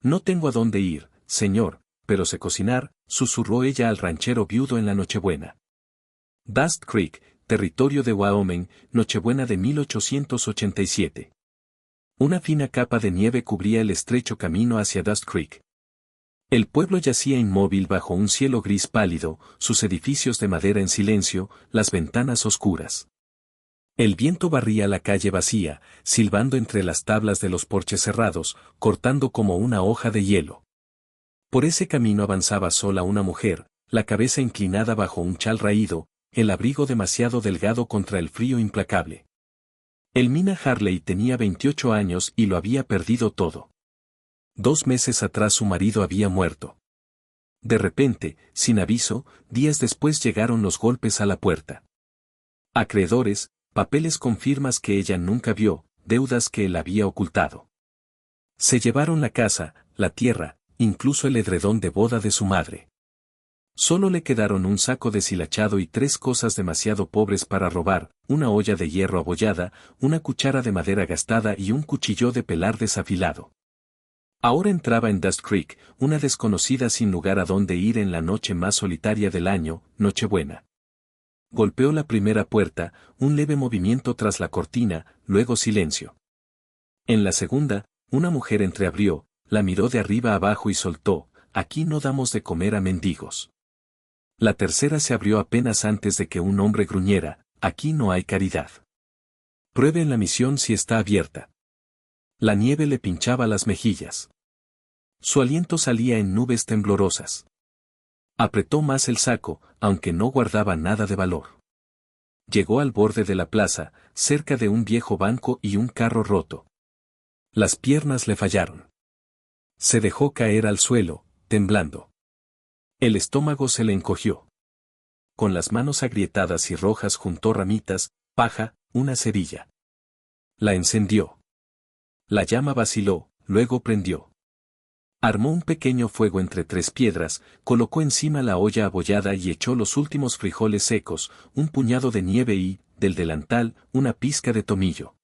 No tengo a dónde ir, señor, pero sé cocinar, susurró ella al ranchero viudo en la Nochebuena. Dust Creek, territorio de Wyoming, Nochebuena de 1887. Una fina capa de nieve cubría el estrecho camino hacia Dust Creek. El pueblo yacía inmóvil bajo un cielo gris pálido, sus edificios de madera en silencio, las ventanas oscuras. El viento barría la calle vacía, silbando entre las tablas de los porches cerrados, cortando como una hoja de hielo. Por ese camino avanzaba sola una mujer, la cabeza inclinada bajo un chal raído, el abrigo demasiado delgado contra el frío implacable. Elmina Harley tenía 28 años y lo había perdido todo. 2 meses atrás su marido había muerto. De repente, sin aviso, días después llegaron los golpes a la puerta. Acreedores, papeles con firmas que ella nunca vio, deudas que él había ocultado. Se llevaron la casa, la tierra, incluso el edredón de boda de su madre. Solo le quedaron un saco deshilachado y 3 cosas demasiado pobres para robar, una olla de hierro abollada, una cuchara de madera gastada y un cuchillo de pelar desafilado. Ahora entraba en Dust Creek, una desconocida sin lugar a dónde ir en la noche más solitaria del año, Nochebuena. Golpeó la primera puerta, un leve movimiento tras la cortina, luego silencio. En la segunda, una mujer entreabrió, la miró de arriba abajo y soltó: «Aquí no damos de comer a mendigos». La tercera se abrió apenas antes de que un hombre gruñera: «Aquí no hay caridad. Pruebe en la misión si está abierta». La nieve le pinchaba las mejillas. Su aliento salía en nubes temblorosas. Apretó más el saco, aunque no guardaba nada de valor. Llegó al borde de la plaza, cerca de un viejo banco y un carro roto. Las piernas le fallaron. Se dejó caer al suelo, temblando. El estómago se le encogió. Con las manos agrietadas y rojas juntó ramitas, paja, una cerilla. La encendió. La llama vaciló, luego prendió. Armó un pequeño fuego entre 3 piedras, colocó encima la olla abollada y echó los últimos frijoles secos, un puñado de nieve y, del delantal, una pizca de tomillo.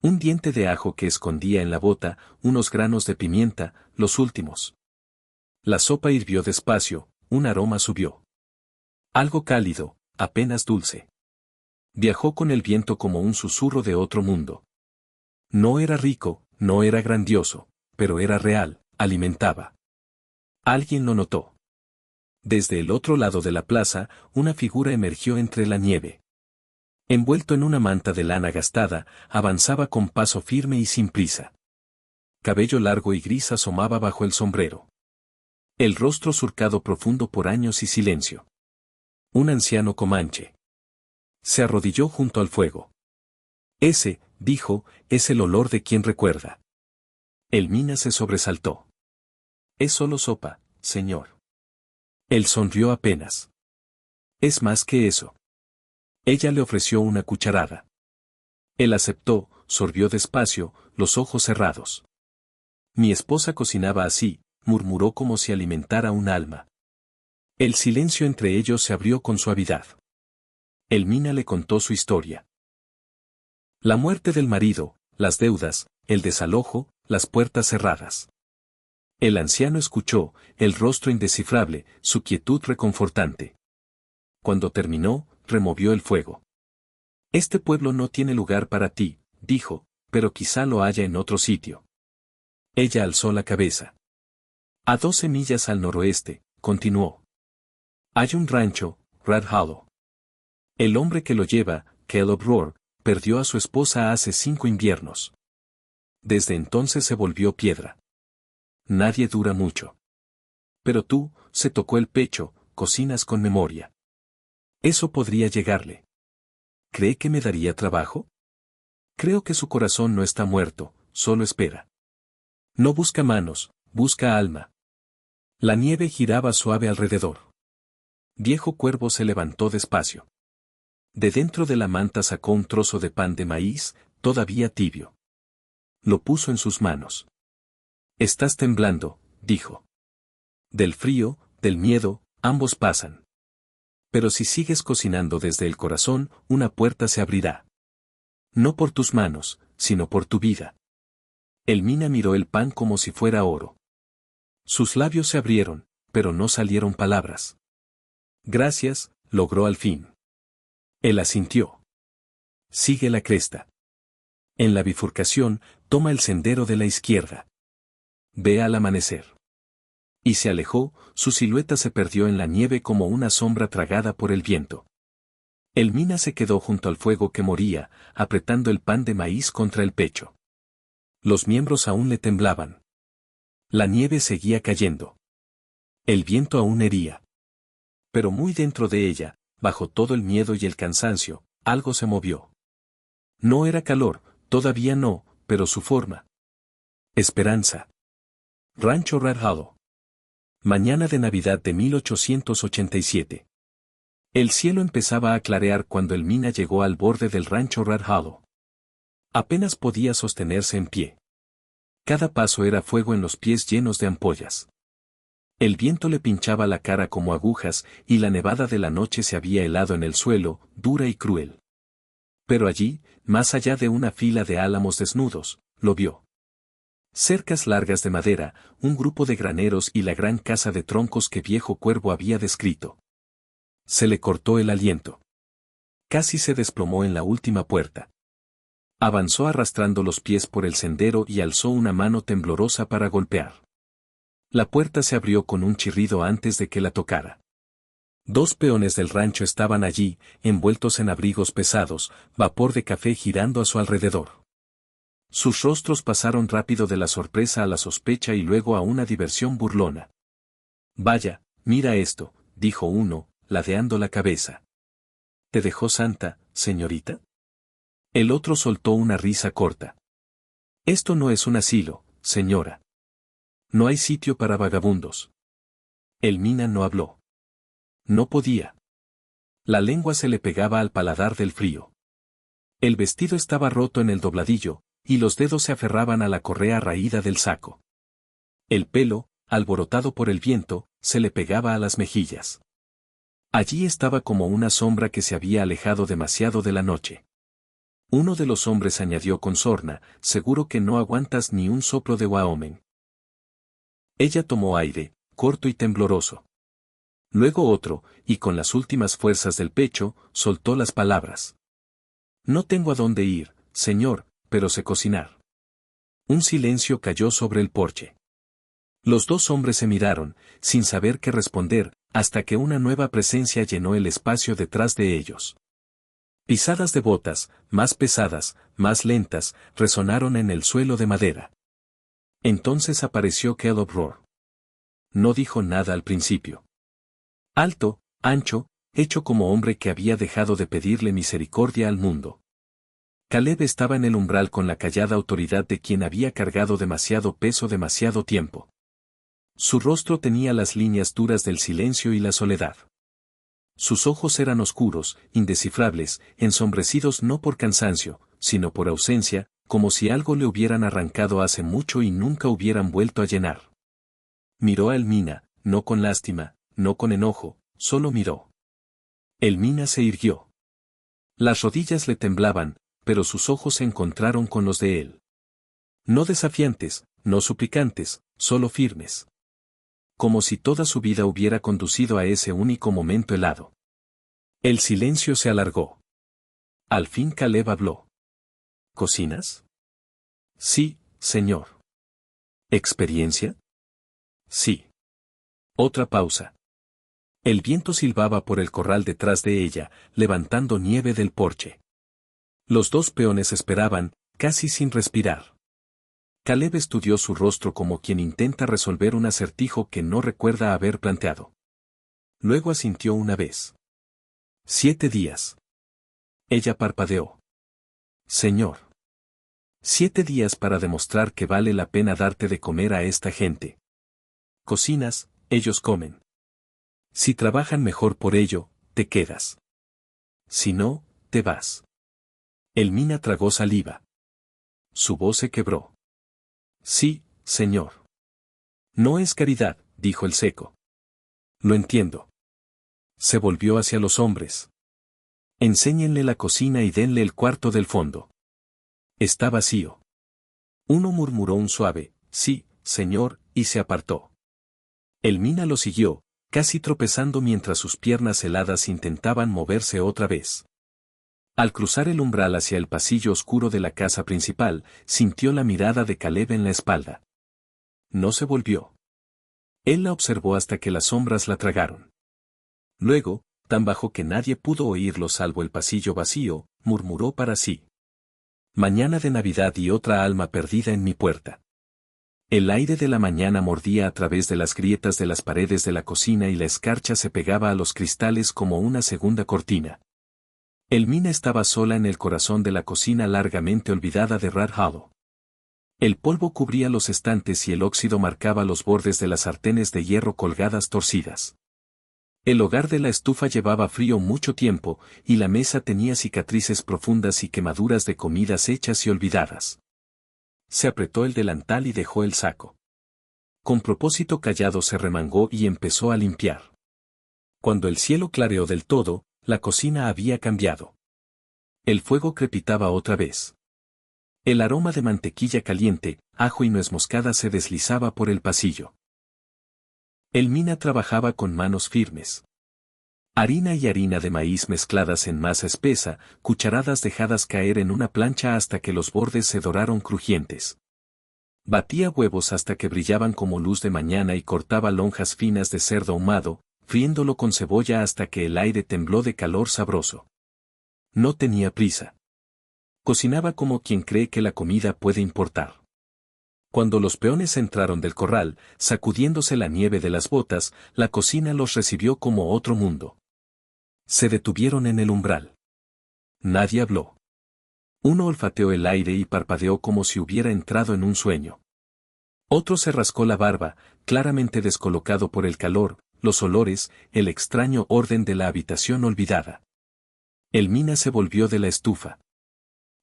Un diente de ajo que escondía en la bota, unos granos de pimienta, los últimos. La sopa hirvió despacio, un aroma subió. Algo cálido, apenas dulce. Viajó con el viento como un susurro de otro mundo. No era rico, no era grandioso, pero era real, alimentaba. Alguien lo notó. Desde el otro lado de la plaza, una figura emergió entre la nieve. Envuelto en una manta de lana gastada, avanzaba con paso firme y sin prisa. Cabello largo y gris asomaba bajo el sombrero. El rostro surcado profundo por años y silencio. Un anciano comanche. Se arrodilló junto al fuego. «Ese», dijo, «es el olor de quien recuerda». Elmina se sobresaltó. «Es solo sopa, señor». Él sonrió apenas. «Es más que eso». Ella le ofreció una cucharada. Él aceptó, sorbió despacio, los ojos cerrados. «Mi esposa cocinaba así», murmuró como si alimentara un alma. El silencio entre ellos se abrió con suavidad. Elmina le contó su historia. La muerte del marido, las deudas, el desalojo, las puertas cerradas. El anciano escuchó, el rostro indescifrable, su quietud reconfortante. Cuando terminó, removió el fuego. «Este pueblo no tiene lugar para ti», dijo, «pero quizá lo haya en otro sitio». Ella alzó la cabeza. «A 12 millas al noroeste», continuó. «Hay un rancho, Red Hollow. El hombre que lo lleva, Caleb Rourke, perdió a su esposa hace 5 inviernos. Desde entonces se volvió piedra. Nadie dura mucho. Pero tú», se tocó el pecho, «cocinas con memoria. Eso podría llegarle. ¿Cree que me daría trabajo? Creo que su corazón no está muerto, solo espera. No busca manos, busca alma». La nieve giraba suave alrededor. Viejo Cuervo se levantó despacio. De dentro de la manta sacó un trozo de pan de maíz, todavía tibio. Lo puso en sus manos. «Estás temblando», dijo. «Del frío, del miedo, ambos pasan. Pero si sigues cocinando desde el corazón, una puerta se abrirá. No por tus manos, sino por tu vida». Elmina miró el pan como si fuera oro. Sus labios se abrieron, pero no salieron palabras. Gracias, logró al fin. Él asintió. Sigue la cresta. En la bifurcación, toma el sendero de la izquierda. Ve al amanecer. Y se alejó, su silueta se perdió en la nieve como una sombra tragada por el viento. El mina se quedó junto al fuego que moría, apretando el pan de maíz contra el pecho. Los miembros aún le temblaban. La nieve seguía cayendo. El viento aún hería. Pero muy dentro de ella, bajo todo el miedo y el cansancio, algo se movió. No era calor, todavía no, pero su forma. Esperanza. Rancho Red Hollow. Mañana de Navidad de 1887. El cielo empezaba a clarear cuando el mina llegó al borde del rancho Red Hollow. Apenas podía sostenerse en pie. Cada paso era fuego en los pies llenos de ampollas. El viento le pinchaba la cara como agujas y la nevada de la noche se había helado en el suelo, dura y cruel. Pero allí, más allá de una fila de álamos desnudos, lo vio. Cercas largas de madera, un grupo de graneros y la gran casa de troncos que Viejo Cuervo había descrito. Se le cortó el aliento. Casi se desplomó en la última puerta. Avanzó arrastrando los pies por el sendero y alzó una mano temblorosa para golpear. La puerta se abrió con un chirrido antes de que la tocara. Dos peones del rancho estaban allí, envueltos en abrigos pesados, vapor de café girando a su alrededor. Sus rostros pasaron rápido de la sorpresa a la sospecha y luego a una diversión burlona. Vaya, mira esto, dijo uno, ladeando la cabeza. ¿Te dejó Santa, señorita? El otro soltó una risa corta. Esto no es un asilo, señora. No hay sitio para vagabundos. El mina no habló. No podía. La lengua se le pegaba al paladar del frío. El vestido estaba roto en el dobladillo, y los dedos se aferraban a la correa raída del saco. El pelo, alborotado por el viento, se le pegaba a las mejillas. Allí estaba como una sombra que se había alejado demasiado de la noche. Uno de los hombres añadió con sorna, seguro que no aguantas ni un soplo de Wyoming. Ella tomó aire, corto y tembloroso. Luego otro, y con las últimas fuerzas del pecho, soltó las palabras. No tengo a dónde ir, señor, pero sé cocinar. Un silencio cayó sobre el porche. Los dos hombres se miraron, sin saber qué responder, hasta que una nueva presencia llenó el espacio detrás de ellos. Pisadas de botas, más pesadas, más lentas, resonaron en el suelo de madera. Entonces apareció Caleb Rohr. No dijo nada al principio. Alto, ancho, hecho como hombre que había dejado de pedirle misericordia al mundo. Caleb estaba en el umbral con la callada autoridad de quien había cargado demasiado peso demasiado tiempo. Su rostro tenía las líneas duras del silencio y la soledad. Sus ojos eran oscuros, indescifrables, ensombrecidos no por cansancio, sino por ausencia, como si algo le hubieran arrancado hace mucho y nunca hubieran vuelto a llenar. Miró a el mina, no con lástima, no con enojo, solo miró. El mina se irguió. Las rodillas le temblaban, pero sus ojos se encontraron con los de él. No desafiantes, no suplicantes, solo firmes. Como si toda su vida hubiera conducido a ese único momento helado. El silencio se alargó. Al fin Caleb habló. ¿Cocinas? Sí, señor. ¿Experiencia? Sí. Otra pausa. El viento silbaba por el corral detrás de ella, levantando nieve del porche. Los dos peones esperaban, casi sin respirar. Caleb estudió su rostro como quien intenta resolver un acertijo que no recuerda haber planteado. Luego asintió una vez. 7 días. Ella parpadeó. Señor. 7 días para demostrar que vale la pena darte de comer a esta gente. Cocinas, ellos comen. Si trabajan mejor por ello, te quedas. Si no, te vas. El mina tragó saliva. Su voz se quebró. Sí, señor. No es caridad, dijo el seco. Lo entiendo. Se volvió hacia los hombres. Enséñenle la cocina y denle el cuarto del fondo. Está vacío. Uno murmuró un suave, sí, señor, y se apartó. Elmina lo siguió, casi tropezando mientras sus piernas heladas intentaban moverse otra vez. Al cruzar el umbral hacia el pasillo oscuro de la casa principal, sintió la mirada de Caleb en la espalda. No se volvió. Él la observó hasta que las sombras la tragaron. Luego, tan bajo que nadie pudo oírlo salvo el pasillo vacío, murmuró para sí. Mañana de Navidad y otra alma perdida en mi puerta. El aire de la mañana mordía a través de las grietas de las paredes de la cocina y la escarcha se pegaba a los cristales como una segunda cortina. Elmina estaba sola en el corazón de la cocina largamente olvidada de Rat Hollow. El polvo cubría los estantes y el óxido marcaba los bordes de las sartenes de hierro colgadas torcidas. El hogar de la estufa llevaba frío mucho tiempo, y la mesa tenía cicatrices profundas y quemaduras de comidas hechas y olvidadas. Se apretó el delantal y dejó el saco. Con propósito callado se remangó y empezó a limpiar. Cuando el cielo clareó del todo, la cocina había cambiado. El fuego crepitaba otra vez. El aroma de mantequilla caliente, ajo y nuez moscada se deslizaba por el pasillo. Elmina trabajaba con manos firmes. Harina y harina de maíz mezcladas en masa espesa, cucharadas dejadas caer en una plancha hasta que los bordes se doraron crujientes. Batía huevos hasta que brillaban como luz de mañana y cortaba lonjas finas de cerdo ahumado, friéndolo con cebolla hasta que el aire tembló de calor sabroso. No tenía prisa. Cocinaba como quien cree que la comida puede importar. Cuando los peones entraron del corral, sacudiéndose la nieve de las botas, la cocina los recibió como otro mundo. Se detuvieron en el umbral. Nadie habló. Uno olfateó el aire y parpadeó como si hubiera entrado en un sueño. Otro se rascó la barba, claramente descolocado por el calor, los olores, el extraño orden de la habitación olvidada. Elmina se volvió de la estufa.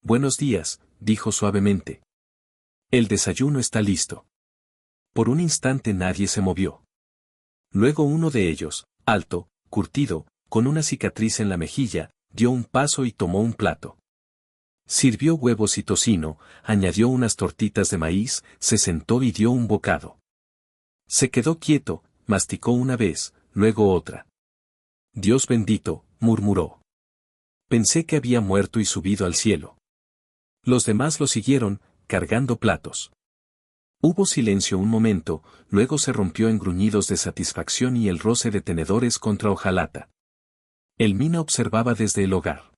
«Buenos días», dijo suavemente. «El desayuno está listo». Por un instante nadie se movió. Luego uno de ellos, alto, curtido, con una cicatriz en la mejilla, dio un paso y tomó un plato. Sirvió huevos y tocino, añadió unas tortitas de maíz, se sentó y dio un bocado. Se quedó quieto, masticó una vez, luego otra. «Dios bendito», murmuró. «Pensé que había muerto y subido al cielo». Los demás lo siguieron, cargando platos. Hubo silencio un momento, luego se rompió en gruñidos de satisfacción y el roce de tenedores contra hojalata. Elmina observaba desde el hogar.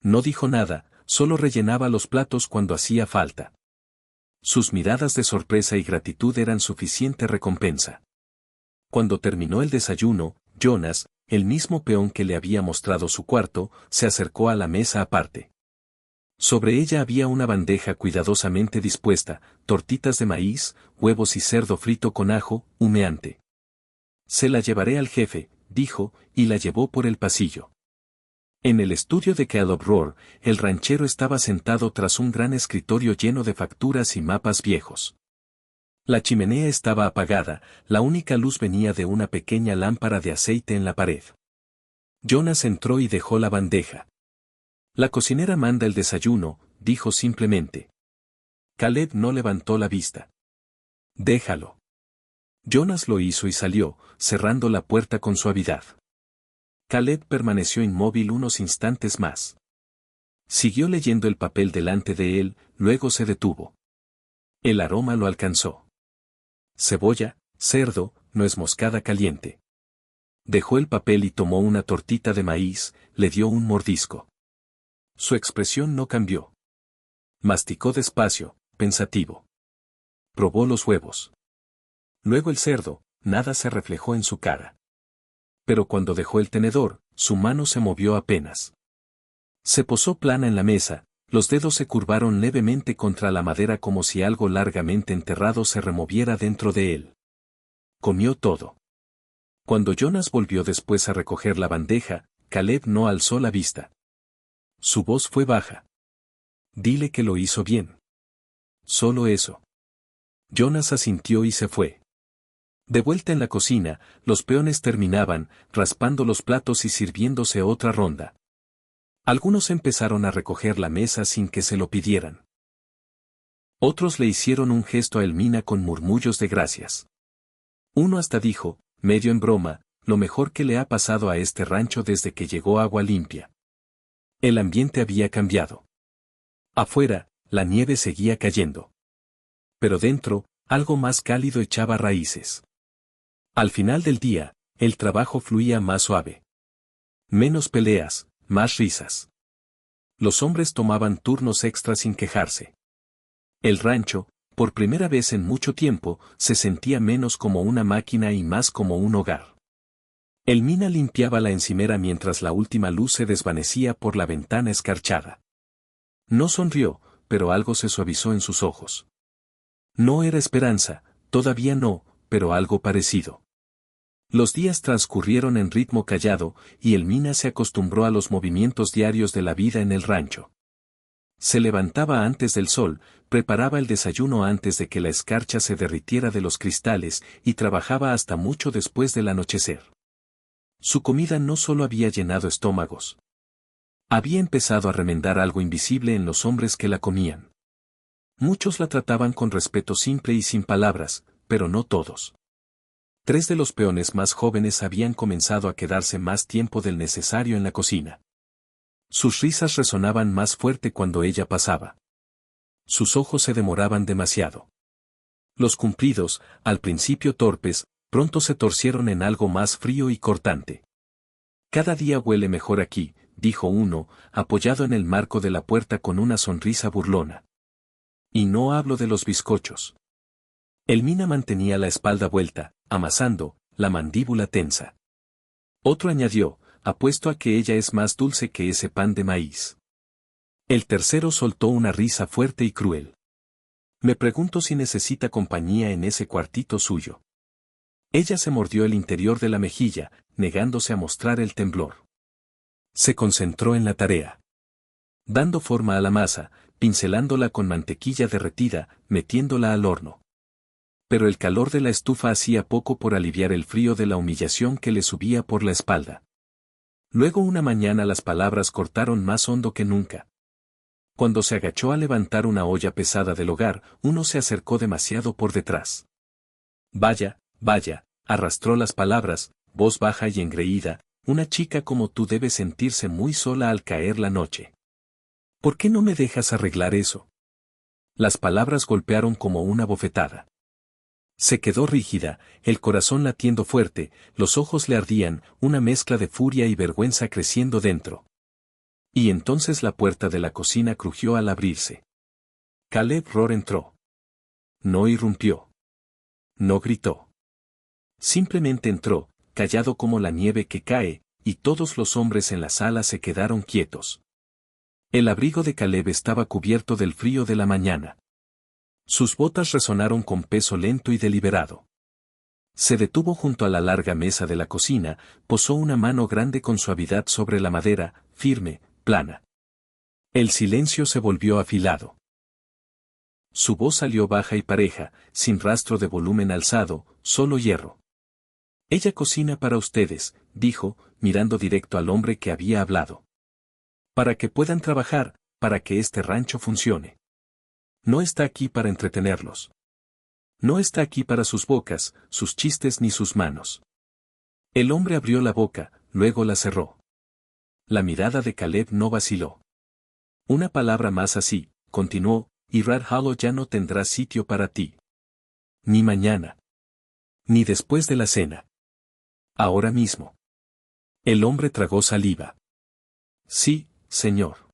No dijo nada, solo rellenaba los platos cuando hacía falta. Sus miradas de sorpresa y gratitud eran suficiente recompensa. Cuando terminó el desayuno, Jonas, el mismo peón que le había mostrado su cuarto, se acercó a la mesa aparte. Sobre ella había una bandeja cuidadosamente dispuesta, tortitas de maíz, huevos y cerdo frito con ajo, humeante. «Se la llevaré al jefe», dijo, y la llevó por el pasillo. En el estudio de Caleb Rohr, el ranchero estaba sentado tras un gran escritorio lleno de facturas y mapas viejos. La chimenea estaba apagada, la única luz venía de una pequeña lámpara de aceite en la pared. Jonas entró y dejó la bandeja. «La cocinera manda el desayuno», dijo simplemente. Caleb no levantó la vista. «Déjalo». Jonas lo hizo y salió, cerrando la puerta con suavidad. Caleb permaneció inmóvil unos instantes más. Siguió leyendo el papel delante de él, luego se detuvo. El aroma lo alcanzó. Cebolla, cerdo, nuez moscada caliente. Dejó el papel y tomó una tortita de maíz, le dio un mordisco. Su expresión no cambió. Masticó despacio, pensativo. Probó los huevos. Luego el cerdo, nada se reflejó en su cara. Pero cuando dejó el tenedor, su mano se movió apenas. Se posó plana en la mesa, los dedos se curvaron levemente contra la madera como si algo largamente enterrado se removiera dentro de él. Comió todo. Cuando Jonas volvió después a recoger la bandeja, Caleb no alzó la vista. Su voz fue baja. «Dile que lo hizo bien». Solo eso. Jonas asintió y se fue. De vuelta en la cocina, los peones terminaban, raspando los platos y sirviéndose otra ronda. Algunos empezaron a recoger la mesa sin que se lo pidieran. Otros le hicieron un gesto a Elmina con murmullos de gracias. Uno hasta dijo, medio en broma, lo mejor que le ha pasado a este rancho desde que llegó Agua Limpia. El ambiente había cambiado. Afuera, la nieve seguía cayendo. Pero dentro, algo más cálido echaba raíces. Al final del día, el trabajo fluía más suave. Menos peleas, más risas. Los hombres tomaban turnos extras sin quejarse. El rancho, por primera vez en mucho tiempo, se sentía menos como una máquina y más como un hogar. El Mina limpiaba la encimera mientras la última luz se desvanecía por la ventana escarchada. No sonrió, pero algo se suavizó en sus ojos. No era esperanza, todavía no, pero algo parecido. Los días transcurrieron en ritmo callado, y el Mina se acostumbró a los movimientos diarios de la vida en el rancho. Se levantaba antes del sol, preparaba el desayuno antes de que la escarcha se derritiera de los cristales, y trabajaba hasta mucho después del anochecer. Su comida no solo había llenado estómagos. Había empezado a remendar algo invisible en los hombres que la comían. Muchos la trataban con respeto simple y sin palabras, pero no todos. 3 de los peones más jóvenes habían comenzado a quedarse más tiempo del necesario en la cocina. Sus risas resonaban más fuerte cuando ella pasaba. Sus ojos se demoraban demasiado. Los cumplidos, al principio torpes, pronto se torcieron en algo más frío y cortante. Cada día huele mejor aquí, dijo uno, apoyado en el marco de la puerta con una sonrisa burlona. Y no hablo de los bizcochos. El Mina mantenía la espalda vuelta, amasando, la mandíbula tensa. Otro añadió, apuesto a que ella es más dulce que ese pan de maíz. El tercero soltó una risa fuerte y cruel. Me pregunto si necesita compañía en ese cuartito suyo. Ella se mordió el interior de la mejilla, negándose a mostrar el temblor. Se concentró en la tarea. Dando forma a la masa, pincelándola con mantequilla derretida, metiéndola al horno. Pero el calor de la estufa hacía poco por aliviar el frío de la humillación que le subía por la espalda. Luego una mañana las palabras cortaron más hondo que nunca. Cuando se agachó a levantar una olla pesada del hogar, uno se acercó demasiado por detrás. Vaya, vaya, arrastró las palabras, voz baja y engreída, una chica como tú debe sentirse muy sola al caer la noche. ¿Por qué no me dejas arreglar eso? Las palabras golpearon como una bofetada. Se quedó rígida, el corazón latiendo fuerte, los ojos le ardían, una mezcla de furia y vergüenza creciendo dentro. Y entonces la puerta de la cocina crujió al abrirse. Caleb Rohr entró. No irrumpió. No gritó. Simplemente entró, callado como la nieve que cae, y todos los hombres en la sala se quedaron quietos. El abrigo de Caleb estaba cubierto del frío de la mañana. Sus botas resonaron con peso lento y deliberado. Se detuvo junto a la larga mesa de la cocina, posó una mano grande con suavidad sobre la madera, firme, plana. El silencio se volvió afilado. Su voz salió baja y pareja, sin rastro de volumen alzado, solo hierro. Ella cocina para ustedes, dijo, mirando directo al hombre que había hablado. Para que puedan trabajar, para que este rancho funcione. No está aquí para entretenerlos. No está aquí para sus bocas, sus chistes ni sus manos. El hombre abrió la boca, luego la cerró. La mirada de Caleb no vaciló. Una palabra más así, continuó, y Red Hollow ya no tendrá sitio para ti. Ni mañana. Ni después de la cena. Ahora mismo. El hombre tragó saliva. Sí, señor.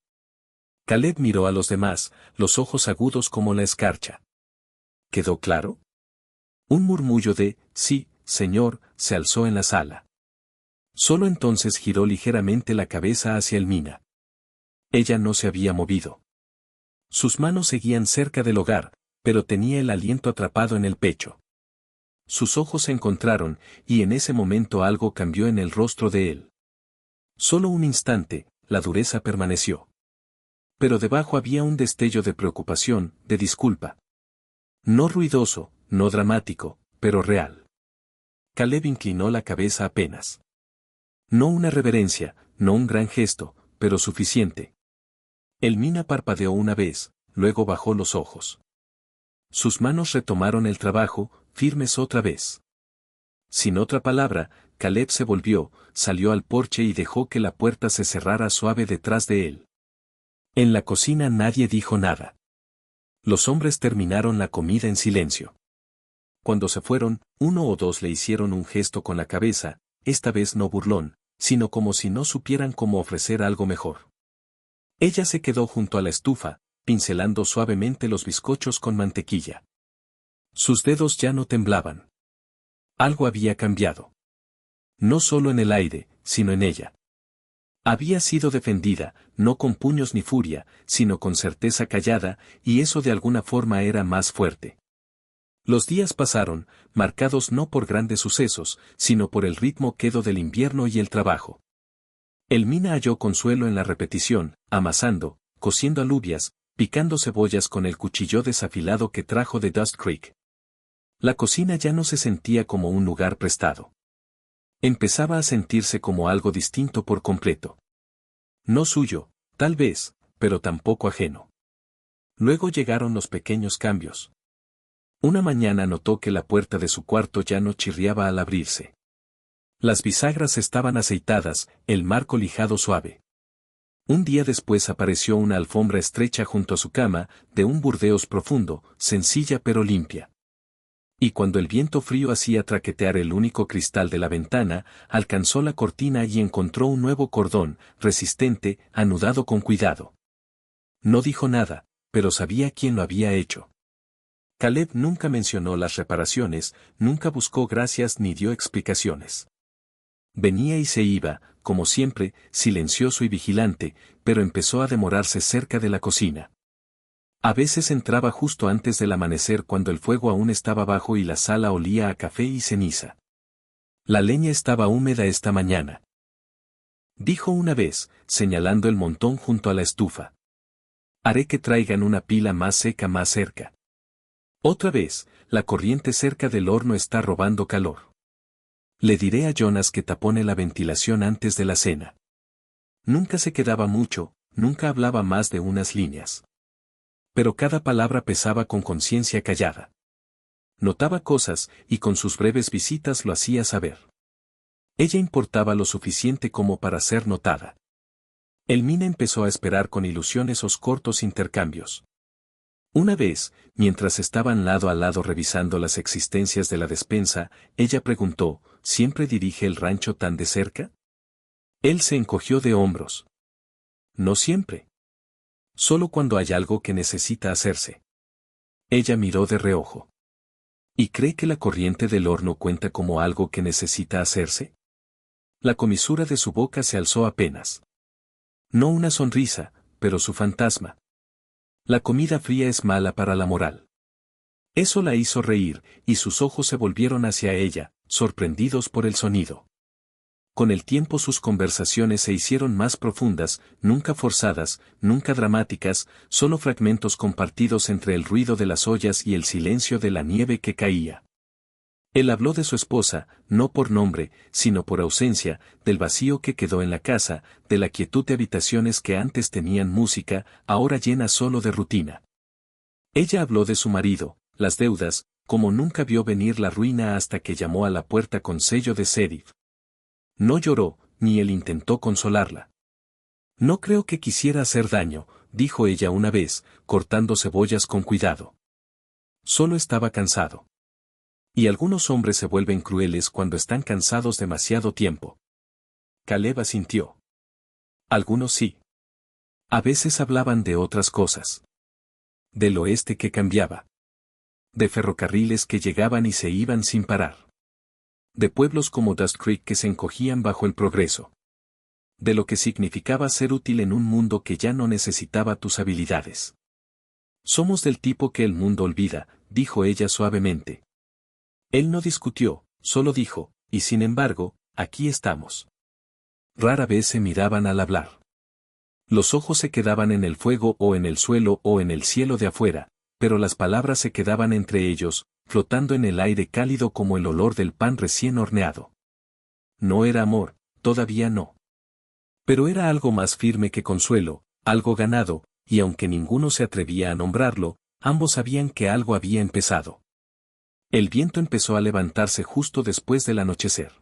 Caleb miró a los demás, los ojos agudos como la escarcha. ¿Quedó claro? Un murmullo de, sí, señor, se alzó en la sala. Solo entonces giró ligeramente la cabeza hacia el Mina. Ella no se había movido. Sus manos seguían cerca del hogar, pero tenía el aliento atrapado en el pecho. Sus ojos se encontraron, y en ese momento algo cambió en el rostro de él. Solo un instante, la dureza permaneció. Pero debajo había un destello de preocupación, de disculpa. No ruidoso, no dramático, pero real. Caleb inclinó la cabeza apenas. No una reverencia, no un gran gesto, pero suficiente. El Mina parpadeó una vez, luego bajó los ojos. Sus manos retomaron el trabajo, firmes otra vez. Sin otra palabra, Caleb se volvió, salió al porche y dejó que la puerta se cerrara suave detrás de él. En la cocina nadie dijo nada. Los hombres terminaron la comida en silencio. Cuando se fueron, uno o dos le hicieron un gesto con la cabeza, esta vez no burlón, sino como si no supieran cómo ofrecer algo mejor. Ella se quedó junto a la estufa, pincelando suavemente los bizcochos con mantequilla. Sus dedos ya no temblaban. Algo había cambiado. No solo en el aire, sino en ella. Había sido defendida, no con puños ni furia, sino con certeza callada, y eso de alguna forma era más fuerte. Los días pasaron, marcados no por grandes sucesos, sino por el ritmo quedo del invierno y el trabajo. Elmina halló consuelo en la repetición, amasando, cociendo alubias, picando cebollas con el cuchillo desafilado que trajo de Dust Creek. La cocina ya no se sentía como un lugar prestado. Empezaba a sentirse como algo distinto por completo. No suyo, tal vez, pero tampoco ajeno. Luego llegaron los pequeños cambios. Una mañana notó que la puerta de su cuarto ya no chirriaba al abrirse. Las bisagras estaban aceitadas, el marco lijado suave. Un día después apareció una alfombra estrecha junto a su cama, de un burdeos profundo, sencilla pero limpia. Y cuando el viento frío hacía traquetear el único cristal de la ventana, alcanzó la cortina y encontró un nuevo cordón, resistente, anudado con cuidado. No dijo nada, pero sabía quién lo había hecho. Caleb nunca mencionó las reparaciones, nunca buscó gracias ni dio explicaciones. Venía y se iba, como siempre, silencioso y vigilante, pero empezó a demorarse cerca de la cocina. A veces entraba justo antes del amanecer cuando el fuego aún estaba bajo y la sala olía a café y ceniza. La leña estaba húmeda esta mañana. Dijo una vez, señalando el montón junto a la estufa. Haré que traigan una pila más seca más cerca. Otra vez, la corriente cerca del horno está robando calor. Le diré a Jonas que tapone la ventilación antes de la cena. Nunca se quedaba mucho, nunca hablaba más de unas líneas. Pero cada palabra pesaba con conciencia callada. Notaba cosas, y con sus breves visitas lo hacía saber. Ella importaba lo suficiente como para ser notada. Elmina empezó a esperar con ilusión esos cortos intercambios. Una vez, mientras estaban lado a lado revisando las existencias de la despensa, ella preguntó, ¿siempre dirige el rancho tan de cerca? Él se encogió de hombros. No siempre. Solo cuando hay algo que necesita hacerse. Ella miró de reojo. ¿Y cree que la corriente del horno cuenta como algo que necesita hacerse? La comisura de su boca se alzó apenas. No una sonrisa, pero su fantasma. La comida fría es mala para la moral. Eso la hizo reír, y sus ojos se volvieron hacia ella, sorprendidos por el sonido. Con el tiempo sus conversaciones se hicieron más profundas, nunca forzadas, nunca dramáticas, solo fragmentos compartidos entre el ruido de las ollas y el silencio de la nieve que caía. Él habló de su esposa, no por nombre, sino por ausencia, del vacío que quedó en la casa, de la quietud de habitaciones que antes tenían música, ahora llenas solo de rutina. Ella habló de su marido, las deudas, como nunca vio venir la ruina hasta que llamó a la puerta con sello de sheriff. No lloró, ni él intentó consolarla. No creo que quisiera hacer daño, dijo ella una vez, cortando cebollas con cuidado. Solo estaba cansado. Y algunos hombres se vuelven crueles cuando están cansados demasiado tiempo. Caleb asintió. Algunos sí. A veces hablaban de otras cosas. Del oeste que cambiaba. De ferrocarriles que llegaban y se iban sin parar. De pueblos como Dust Creek que se encogían bajo el progreso. De lo que significaba ser útil en un mundo que ya no necesitaba tus habilidades. Somos del tipo que el mundo olvida, dijo ella suavemente. Él no discutió, solo dijo, y sin embargo, aquí estamos. Rara vez se miraban al hablar. Los ojos se quedaban en el fuego o en el suelo o en el cielo de afuera, pero las palabras se quedaban entre ellos, flotando en el aire cálido como el olor del pan recién horneado. No era amor, todavía no. Pero era algo más firme que consuelo, algo ganado, y aunque ninguno se atrevía a nombrarlo, ambos sabían que algo había empezado. El viento empezó a levantarse justo después del anochecer.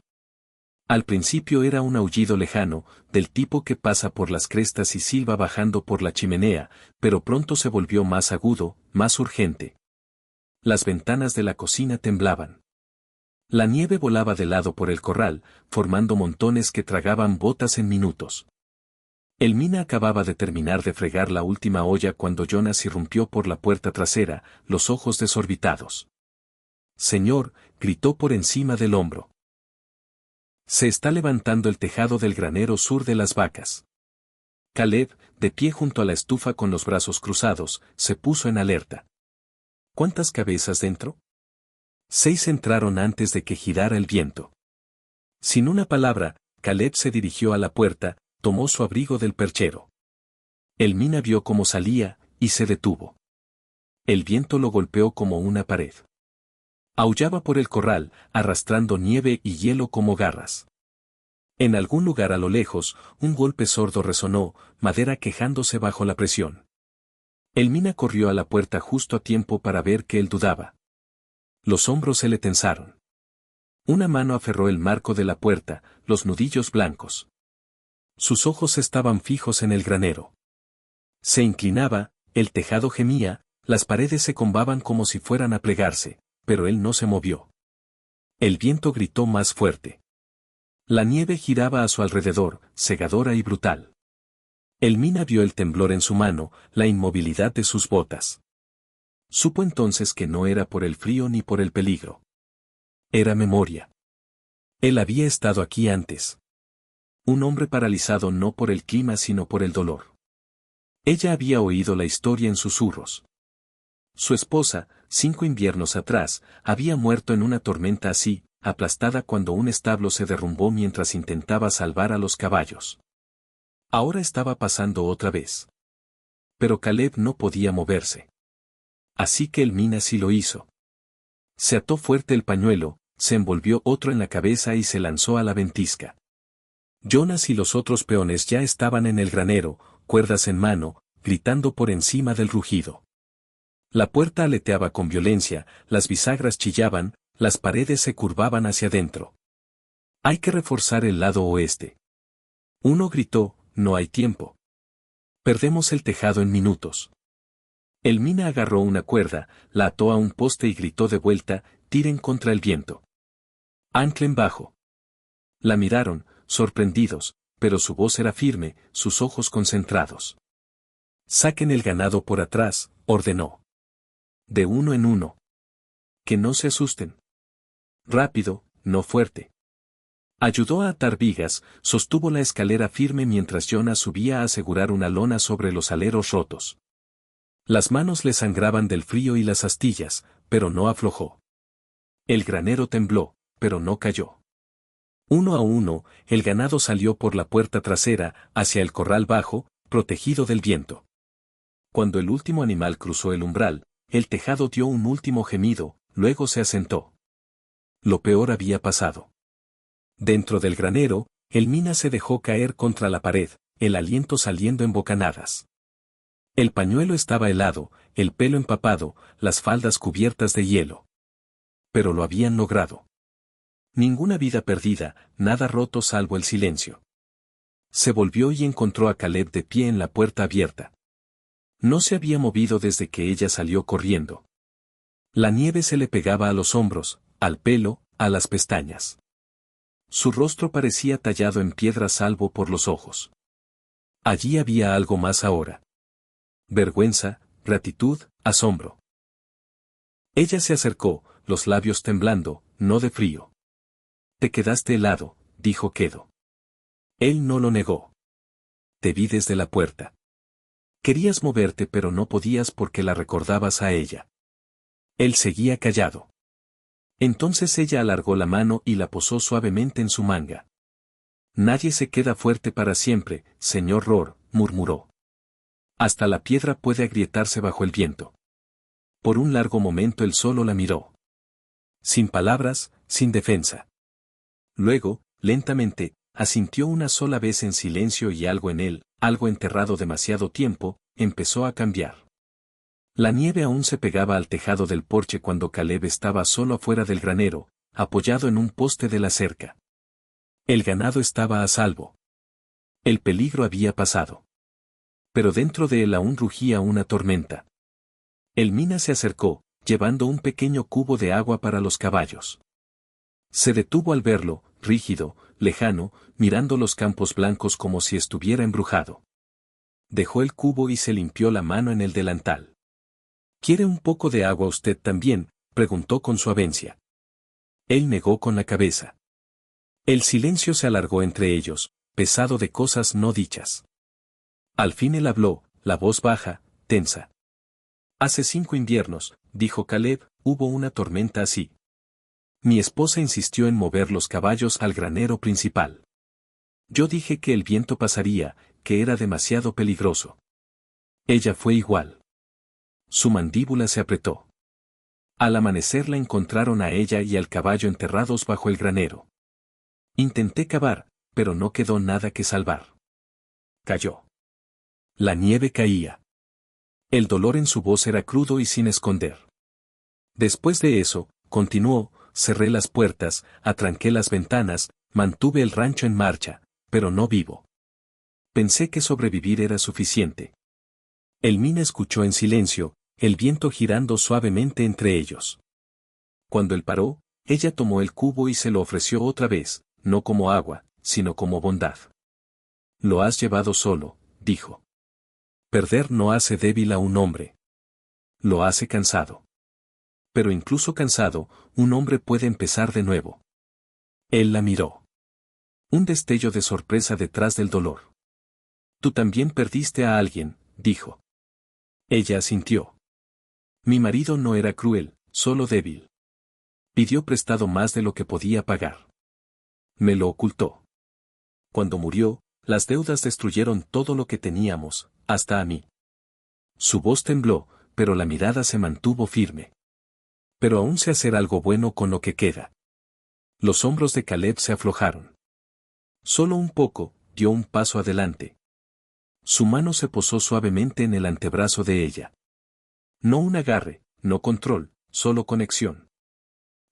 Al principio era un aullido lejano, del tipo que pasa por las crestas y silba bajando por la chimenea, pero pronto se volvió más agudo, más urgente. Las ventanas de la cocina temblaban. La nieve volaba de lado por el corral, formando montones que tragaban botas en minutos. Elmina acababa de terminar de fregar la última olla cuando Jonas irrumpió por la puerta trasera, los ojos desorbitados. «Señor», gritó por encima del hombro. «Se está levantando el tejado del granero sur de las vacas». Caleb, de pie junto a la estufa con los brazos cruzados, se puso en alerta. «¿Cuántas cabezas dentro?» 6 entraron antes de que girara el viento. Sin una palabra, Caleb se dirigió a la puerta, tomó su abrigo del perchero. Elmina vio cómo salía, y se detuvo. El viento lo golpeó como una pared. Aullaba por el corral, arrastrando nieve y hielo como garras. En algún lugar a lo lejos, un golpe sordo resonó, madera quejándose bajo la presión. Elmina corrió a la puerta justo a tiempo para ver que él dudaba. Los hombros se le tensaron. Una mano aferró el marco de la puerta, los nudillos blancos. Sus ojos estaban fijos en el granero. Se inclinaba, el tejado gemía, las paredes se combaban como si fueran a plegarse, pero él no se movió. El viento gritó más fuerte. La nieve giraba a su alrededor, cegadora y brutal. Elmina vio el temblor en su mano, la inmovilidad de sus botas. Supo entonces que no era por el frío ni por el peligro. Era memoria. Él había estado aquí antes. Un hombre paralizado no por el clima sino por el dolor. Ella había oído la historia en susurros. Su esposa, 5 inviernos atrás, había muerto en una tormenta así, aplastada cuando un establo se derrumbó mientras intentaba salvar a los caballos. Ahora estaba pasando otra vez. Pero Caleb no podía moverse. Así que Elmina sí lo hizo. Se ató fuerte el pañuelo, se envolvió otro en la cabeza y se lanzó a la ventisca. Jonas y los otros peones ya estaban en el granero, cuerdas en mano, gritando por encima del rugido. La puerta aleteaba con violencia, las bisagras chillaban, las paredes se curvaban hacia adentro. «Hay que reforzar el lado oeste». Uno gritó, «No hay tiempo. Perdemos el tejado en minutos». Elmina agarró una cuerda, la ató a un poste y gritó de vuelta, «Tiren contra el viento. Anclen bajo». La miraron, sorprendidos, pero su voz era firme, sus ojos concentrados. «Saquen el ganado por atrás», ordenó. «De uno en uno. Que no se asusten. Rápido, no fuerte». Ayudó a atar vigas, sostuvo la escalera firme mientras Jonas subía a asegurar una lona sobre los aleros rotos. Las manos le sangraban del frío y las astillas, pero no aflojó. El granero tembló, pero no cayó. Uno a uno, el ganado salió por la puerta trasera, hacia el corral bajo, protegido del viento. Cuando el último animal cruzó el umbral, el tejado dio un último gemido, luego se asentó. Lo peor había pasado. Dentro del granero, Elmina se dejó caer contra la pared, el aliento saliendo en bocanadas. El pañuelo estaba helado, el pelo empapado, las faldas cubiertas de hielo. Pero lo habían logrado. Ninguna vida perdida, nada roto salvo el silencio. Se volvió y encontró a Caleb de pie en la puerta abierta. No se había movido desde que ella salió corriendo. La nieve se le pegaba a los hombros, al pelo, a las pestañas. Su rostro parecía tallado en piedra salvo por los ojos. Allí había algo más ahora. Vergüenza, gratitud, asombro. Ella se acercó, los labios temblando, no de frío. «Te quedaste helado», dijo quedo. Él no lo negó. «Te vi desde la puerta. Querías moverte pero no podías porque la recordabas a ella». Él seguía callado. Entonces ella alargó la mano y la posó suavemente en su manga. «Nadie se queda fuerte para siempre, señor Rohr», murmuró. «Hasta la piedra puede agrietarse bajo el viento». Por un largo momento él solo la miró. Sin palabras, sin defensa. Luego, lentamente, asintió una sola vez en silencio y algo en él, algo enterrado demasiado tiempo, empezó a cambiar. La nieve aún se pegaba al tejado del porche cuando Caleb estaba solo afuera del granero, apoyado en un poste de la cerca. El ganado estaba a salvo. El peligro había pasado. Pero dentro de él aún rugía una tormenta. El mina se acercó, llevando un pequeño cubo de agua para los caballos. Se detuvo al verlo, rígido, lejano, mirando los campos blancos como si estuviera embrujado. Dejó el cubo y se limpió la mano en el delantal. —¿Quiere un poco de agua usted también? —preguntó con suavencia. Él negó con la cabeza. El silencio se alargó entre ellos, pesado de cosas no dichas. Al fin él habló, la voz baja, tensa. —Hace 5 inviernos, dijo Caleb, hubo una tormenta así. Mi esposa insistió en mover los caballos al granero principal. Yo dije que el viento pasaría, que era demasiado peligroso. Ella fue igual. Su mandíbula se apretó. Al amanecer la encontraron a ella y al caballo enterrados bajo el granero. Intenté cavar, pero no quedó nada que salvar. Cayó. La nieve caía. El dolor en su voz era crudo y sin esconder. Después de eso, continuó, cerré las puertas, atranqué las ventanas, mantuve el rancho en marcha, pero no vivo. Pensé que sobrevivir era suficiente. El mina escuchó en silencio, el viento girando suavemente entre ellos. Cuando él paró, ella tomó el cubo y se lo ofreció otra vez, no como agua, sino como bondad. Lo has llevado solo, dijo. Perder no hace débil a un hombre. Lo hace cansado. Pero incluso cansado, un hombre puede empezar de nuevo. Él la miró. Un destello de sorpresa detrás del dolor. Tú también perdiste a alguien, dijo. Ella asintió. Mi marido no era cruel, solo débil. Pidió prestado más de lo que podía pagar. Me lo ocultó. Cuando murió, las deudas destruyeron todo lo que teníamos, hasta a mí. Su voz tembló, pero la mirada se mantuvo firme. Pero aún sé hacer algo bueno con lo que queda. Los hombros de Caleb se aflojaron. Solo un poco, dio un paso adelante. Su mano se posó suavemente en el antebrazo de ella. No un agarre, no control, solo conexión.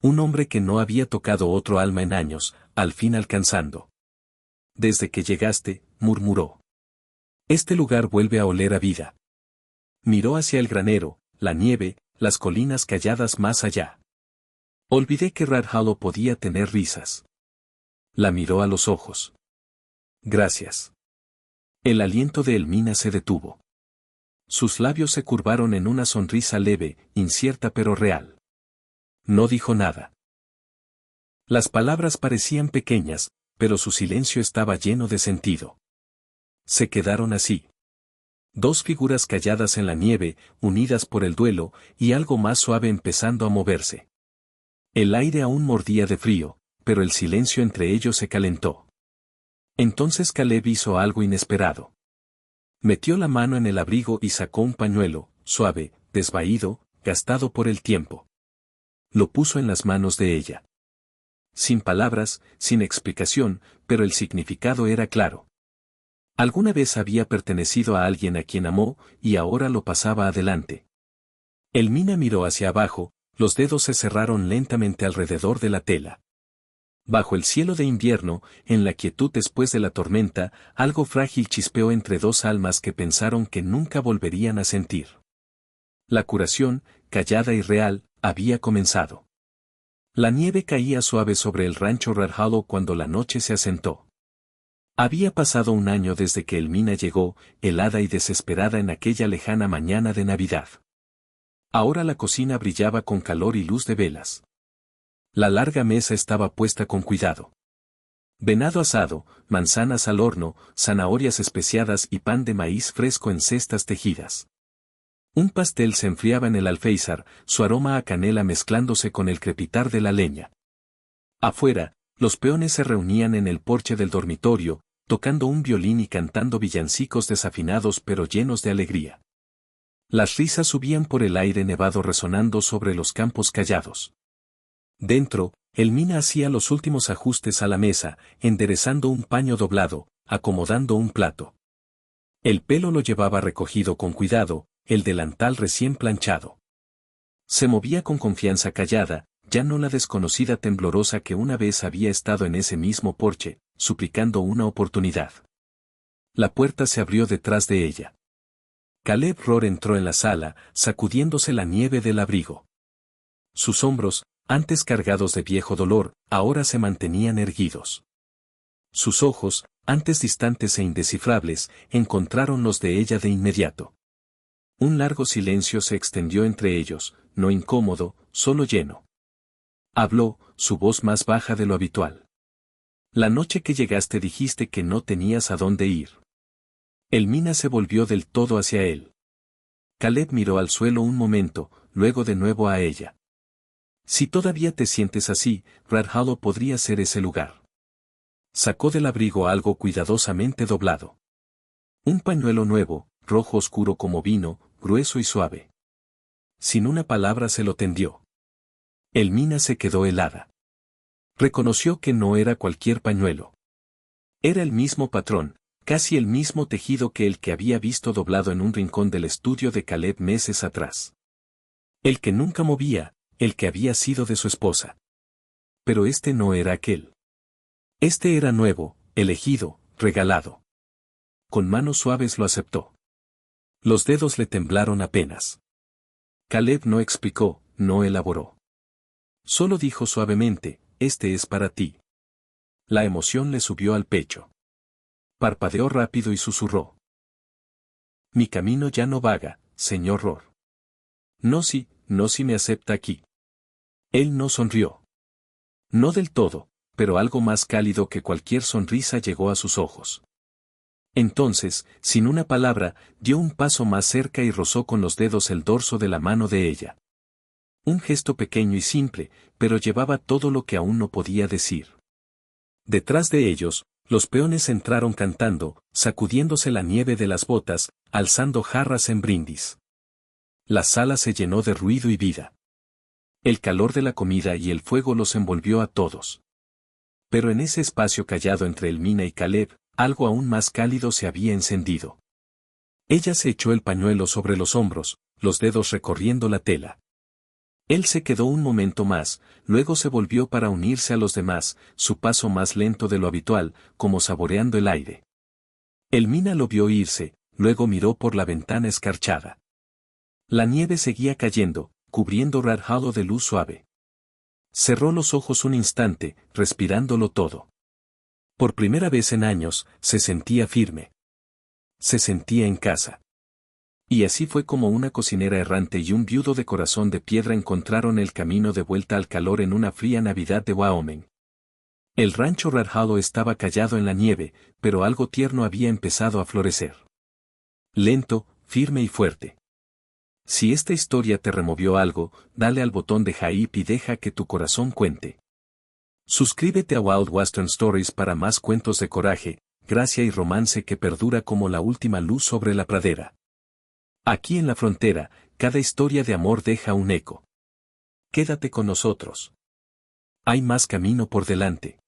Un hombre que no había tocado otro alma en años, al fin alcanzando. Desde que llegaste, murmuró. Este lugar vuelve a oler a vida. Miró hacia el granero, la nieve, las colinas calladas más allá. Olvidé que Red Hollow podía tener risas. La miró a los ojos. Gracias. El aliento de Elmina se detuvo. Sus labios se curvaron en una sonrisa leve, incierta pero real. No dijo nada. Las palabras parecían pequeñas, pero su silencio estaba lleno de sentido. Se quedaron así. Dos figuras calladas en la nieve, unidas por el duelo, y algo más suave empezando a moverse. El aire aún mordía de frío, pero el silencio entre ellos se calentó. Entonces Caleb hizo algo inesperado. Metió la mano en el abrigo y sacó un pañuelo, suave, desvaído, gastado por el tiempo. Lo puso en las manos de ella. Sin palabras, sin explicación, pero el significado era claro. Alguna vez había pertenecido a alguien a quien amó, y ahora lo pasaba adelante. Elmina miró hacia abajo, los dedos se cerraron lentamente alrededor de la tela. Bajo el cielo de invierno, en la quietud después de la tormenta, algo frágil chispeó entre dos almas que pensaron que nunca volverían a sentir. La curación, callada y real, había comenzado. La nieve caía suave sobre el rancho Red Hollow cuando la noche se asentó. Había pasado un año desde que Elmina llegó, helada y desesperada en aquella lejana mañana de Navidad. Ahora la cocina brillaba con calor y luz de velas. La larga mesa estaba puesta con cuidado. Venado asado, manzanas al horno, zanahorias especiadas y pan de maíz fresco en cestas tejidas. Un pastel se enfriaba en el alféizar, su aroma a canela mezclándose con el crepitar de la leña. Afuera, los peones se reunían en el porche del dormitorio, tocando un violín y cantando villancicos desafinados pero llenos de alegría. Las risas subían por el aire nevado resonando sobre los campos callados. Dentro, Elmina hacía los últimos ajustes a la mesa, enderezando un paño doblado, acomodando un plato. El pelo lo llevaba recogido con cuidado, el delantal recién planchado. Se movía con confianza callada, ya no la desconocida temblorosa que una vez había estado en ese mismo porche, suplicando una oportunidad. La puerta se abrió detrás de ella. Caleb Rohr entró en la sala, sacudiéndose la nieve del abrigo. Sus hombros, antes cargados de viejo dolor, ahora se mantenían erguidos. Sus ojos, antes distantes e indescifrables, encontraron los de ella de inmediato. Un largo silencio se extendió entre ellos, no incómodo, solo lleno. Habló, su voz más baja de lo habitual. La noche que llegaste dijiste que no tenías a dónde ir. Elmina se volvió del todo hacia él. Caleb miró al suelo un momento, luego de nuevo a ella. Si todavía te sientes así, Red Hollow podría ser ese lugar. Sacó del abrigo algo cuidadosamente doblado. Un pañuelo nuevo, rojo oscuro como vino, grueso y suave. Sin una palabra se lo tendió. Elmina se quedó helada. Reconoció que no era cualquier pañuelo. Era el mismo patrón, casi el mismo tejido que el que había visto doblado en un rincón del estudio de Caleb meses atrás. El que nunca movía, el que había sido de su esposa. Pero este no era aquel. Este era nuevo, elegido, regalado. Con manos suaves lo aceptó. Los dedos le temblaron apenas. Caleb no explicó, no elaboró. Solo dijo suavemente, este es para ti. La emoción le subió al pecho. Parpadeó rápido y susurró. Mi camino ya no vaga, señor Rohr. No si me acepta aquí. Él no sonrió. No del todo, pero algo más cálido que cualquier sonrisa llegó a sus ojos. Entonces, sin una palabra, dio un paso más cerca y rozó con los dedos el dorso de la mano de ella. Un gesto pequeño y simple, pero llevaba todo lo que aún no podía decir. Detrás de ellos, los peones entraron cantando, sacudiéndose la nieve de las botas, alzando jarras en brindis. La sala se llenó de ruido y vida. El calor de la comida y el fuego los envolvió a todos. Pero en ese espacio callado entre Elmina y Caleb, algo aún más cálido se había encendido. Ella se echó el pañuelo sobre los hombros, los dedos recorriendo la tela. Él se quedó un momento más, luego se volvió para unirse a los demás, su paso más lento de lo habitual, como saboreando el aire. Elmina lo vio irse, luego miró por la ventana escarchada. La nieve seguía cayendo, cubriendo Red Hollow de luz suave. Cerró los ojos un instante, respirándolo todo. Por primera vez en años, se sentía firme. Se sentía en casa. Y así fue como una cocinera errante y un viudo de corazón de piedra encontraron el camino de vuelta al calor en una fría Navidad de Wyoming. El rancho Red Hollow estaba callado en la nieve, pero algo tierno había empezado a florecer. Lento, firme y fuerte. Si esta historia te removió algo, dale al botón de hype y deja que tu corazón cuente. Suscríbete a Wild Western Stories para más cuentos de coraje, gracia y romance que perdura como la última luz sobre la pradera. Aquí en la frontera, cada historia de amor deja un eco. Quédate con nosotros. Hay más camino por delante.